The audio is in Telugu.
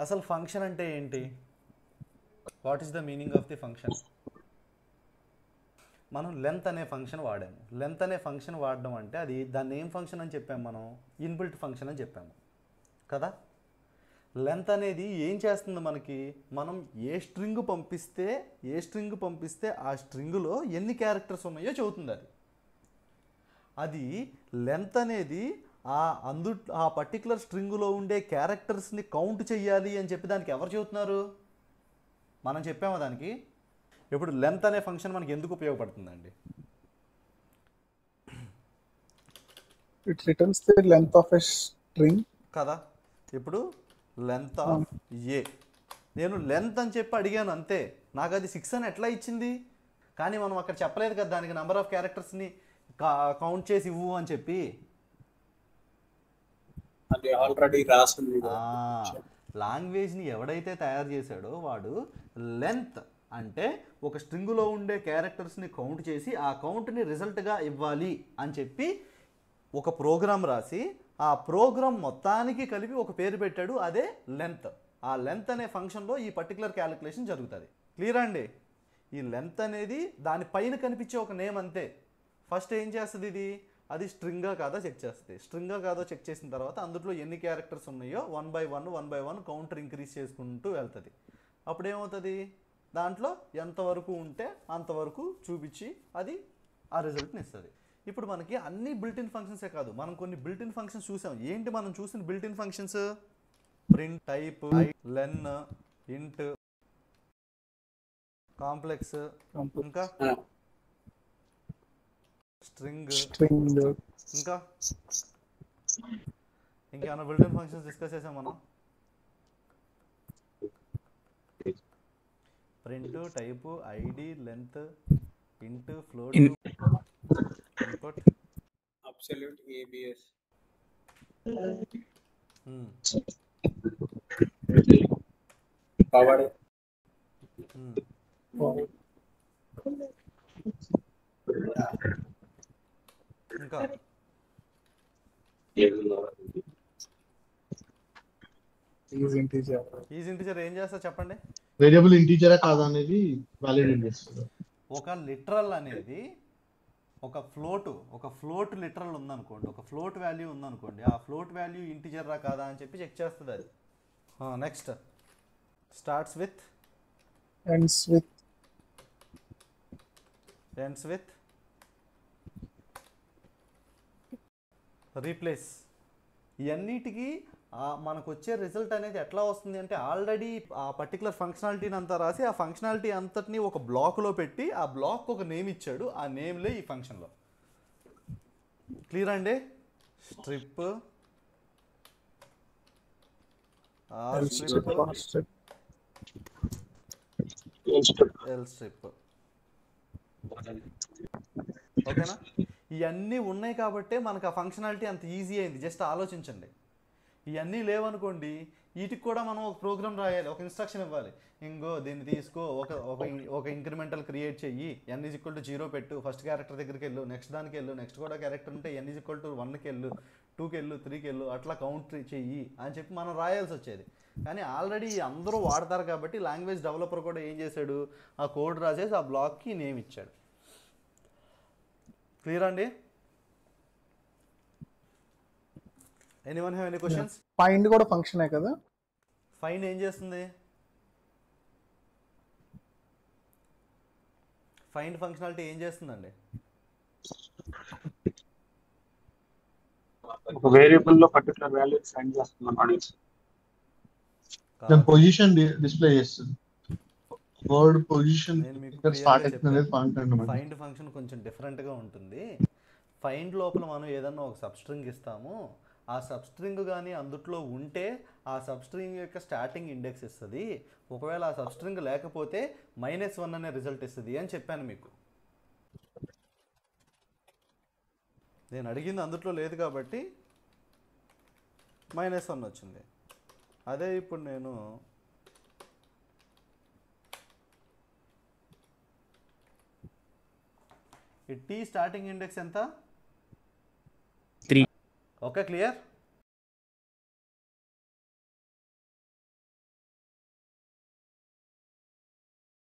అసలు ఫంక్షన్ అంటే ఏంటి? What is the meaning of the function? మనం లెంత్ అనే ఫంక్షన్ వాడాము. లెంత్ అనే ఫంక్షన్ వాడడం అంటే అది దాన్ని ఏం ఫంక్షన్ అని చెప్పాము? మనం ఇన్బిల్ట్ ఫంక్షన్ అని చెప్పాము కదా. లెంత్ అనేది ఏం చేస్తుంది మనకి? మనం ఏ స్ట్రింగ్ పంపిస్తే ఆ స్ట్రింగ్లో ఎన్ని క్యారెక్టర్స్ ఉన్నాయో చెబుతుంది అది. అది లెంత్ అనేది ఆ పర్టికులర్ స్ట్రింగ్లో ఉండే క్యారెక్టర్స్ని కౌంట్ చెయ్యాలి అని చెప్పి దానికి ఎవరు చెబుతున్నారు? మనం చెప్పామా దానికి? ఇప్పుడు లెంత్ అనే ఫంక్షన్ మనకి ఎందుకు ఉపయోగపడుతుందండి? It returns the length of a string. కదా. ఇప్పుడు లెంత్ ఆఫ్ ఏ, నేను లెంత్ అని చెప్పి అడిగాను అంతే. నాకు అది 6 అని ఎట్లా ఇచ్చింది? కానీ మనం అక్కడ చెప్పలేదు కదా దానికి నెంబర్ ఆఫ్ క్యారెక్టర్స్ని కౌంట్ చేసి ఇవ్వు అని చెప్పి. అది ఆల్రెడీ రాసింది. లాంగ్వేజ్ని ఎవడైతే తయారు చేశాడో వాడు లెంత్ అంటే ఒక స్ట్రింగులో ఉండే క్యారెక్టర్స్ని కౌంట్ చేసి ఆ కౌంట్ని రిజల్ట్గా ఇవ్వాలి అని చెప్పి ఒక ప్రోగ్రామ్ రాసి ఆ ప్రోగ్రామ్ మొత్తానికి కలిపి ఒక పేరు పెట్టాడు, అదే లెంత్. ఆ లెంత్ అనే ఫంక్షన్లో ఈ పర్టికులర్ క్యాలిక్యులేషన్ జరుగుతుంది. క్లియర్ అండి? ఈ లెంత్ అనేది దానిపైన కనిపించే ఒక నేమ్ అంతే. ఫస్ట్ ఏం చేస్తుంది ఇది? అది స్ట్రింగా కాదా చెక్ చేస్తుంది. స్ట్రింగా కాదో చెక్ చేసిన తర్వాత అందులో ఎన్ని క్యారెక్టర్స్ ఉన్నాయో 1 by 1 కౌంటర్ ఇంక్రీజ్ చేసుకుంటూ వెళ్తుంది. అప్పుడు ఏమవుతుంది? దాంట్లో ఎంతవరకు ఉంటే అంతవరకు చూపించి అది ఆ రిజల్ట్ని ఇస్తుంది. ఇప్పుడు మనకి అన్ని బిల్ట్-ఇన్ ఫంక్షన్సే కాదు, మనం కొన్ని బిల్ట్-ఇన్ ఫంక్షన్స్ చూసాం. ఏంటి మనం చూసిన బిల్ట్-ఇన్ ఫంక్షన్స్? ప్రింట్, టైప్, లెన్, ఇంట్, కాంప్లెక్స్, ఇంకా స్ట్రింగ్, ఇంకా ఇంకేమైనా బిల్ట్-ఇన్ ఫంక్షన్స్ డిస్కస్ చేసాం మనం? ప్రింట్, టైప్, ఐడి, లెంత్, ఇంట్, float, input, absolute, ABS, power, ఇంకా ఈజ్ ఇంటిజర్ ఏం చేస్తా చెప్పండి? వేరియబుల్ ఇంటీజరా కాదా అనేది వాలిడేట్ చేస్తుంది. ఒక లిటరల్ అనేది ఒక ఫ్లోట్ లిటరల్ ఉందనుకోండి, ఒక ఫ్లోట్ వాల్యూ ఉందనుకోండి, ఆ ఫ్లోట్ వాల్యూ ఇంటిజర్రా కాదా అని చెప్పి చెక్ చేస్తుంది అది. Next starts with, ends with, replace. ఇవన్నిటికీ మనకు వచ్చే రిజల్ట్ అనేది ఎట్లా వస్తుంది అంటే ఆల్రెడీ ఆ పర్టికులర్ ఫంక్షనాలిటీని అంతా రాసి ఆ ఫంక్షనాలిటీ అంతటిని ఒక బ్లాక్లో పెట్టి ఆ బ్లాక్ ఒక నేమ్ ఇచ్చాడు, ఆ నేమ్లే ఈ ఫంక్షన్లో. క్లియర్ అండి? Strip, L strip. ఓకేనా? ఇవన్నీ ఉన్నాయి కాబట్టే మనకు ఆ ఫంక్షనాలిటీ అంత ఈజీ అయింది. జస్ట్ ఆలోచించండి. ఇవన్నీ లేవనుకోండి, వీటికి కూడా మనం ఒక ప్రోగ్రామ్ రాయాలి, ఒక ఇన్స్ట్రక్షన్ ఇవ్వాలి. ఇంకో దీన్ని తీసుకో, ఒక ఇంక్రిమెంటల్ క్రియేట్ చెయ్యి, n = 0 పెట్టు, ఫస్ట్ క్యారెక్టర్ దగ్గరికి వెళ్ళు, నెక్స్ట్ దానికి వెళ్ళు, నెక్స్ట్ కూడా క్యారెక్టర్ ఉంటే n = 1కి వెళ్ళు, 2కి వెళ్ళు, 3కి వెళ్ళు, అట్లా కౌంట్ చెయ్యి అని చెప్పి మనం రాయాల్సి వచ్చేది. కానీ ఆల్రెడీ అందరూ వాడతారు కాబట్టి లాంగ్వేజ్ డెవలపర్ కూడా ఏం చేశాడు? ఆ కోడ్ రాసేసి ఆ బ్లాక్కి నేమ్ ఇచ్చాడు. క్లియర్ అండి? Anyone have any questions? Find కూడా ఫంక్షనే కదా. ఫైండ్ ఏం చేస్తుంది? ఫైండ్ ఫంక్షనాలిటీ ఏం చేస్తుందండి? ఒక వేరియబుల్ లో పర్టికులర్ వాల్యూ ఫైండ్ చేస్తున్నాం. దాని పొజిషన్ డిస్ప్లే చేస్తుంది. వర్డ్ పొజిషన్ స్టార్ట్ అవుతుంది. ఫైండ్ ఫంక్షన్ కొంచెం డిఫరెంట్గా ఉంటుంది. ఫైండ్ లోపల మనం ఏదన్నా ఒక సబ్స్ట్రింగ్ ఇస్తాము, ఆ సబ్స్ట్రింగ్ కానీ అందుట్లో ఉంటే ఆ సబ్స్ట్రింగ్ యొక్క స్టార్టింగ్ ఇండెక్స్ ఇస్తుంది. ఒకవేళ ఆ సబ్స్ట్రింగ్ లేకపోతే -1 అనే రిజల్ట్ ఇస్తుంది అని చెప్పాను మీకు. నేను అడిగింది అందుట్లో లేదు కాబట్టి -1 వచ్చింది. అదే ఇప్పుడు నేను ఈ టీ స్టార్టింగ్ ఇండెక్స్ ఎంత? 3. Okay, clear?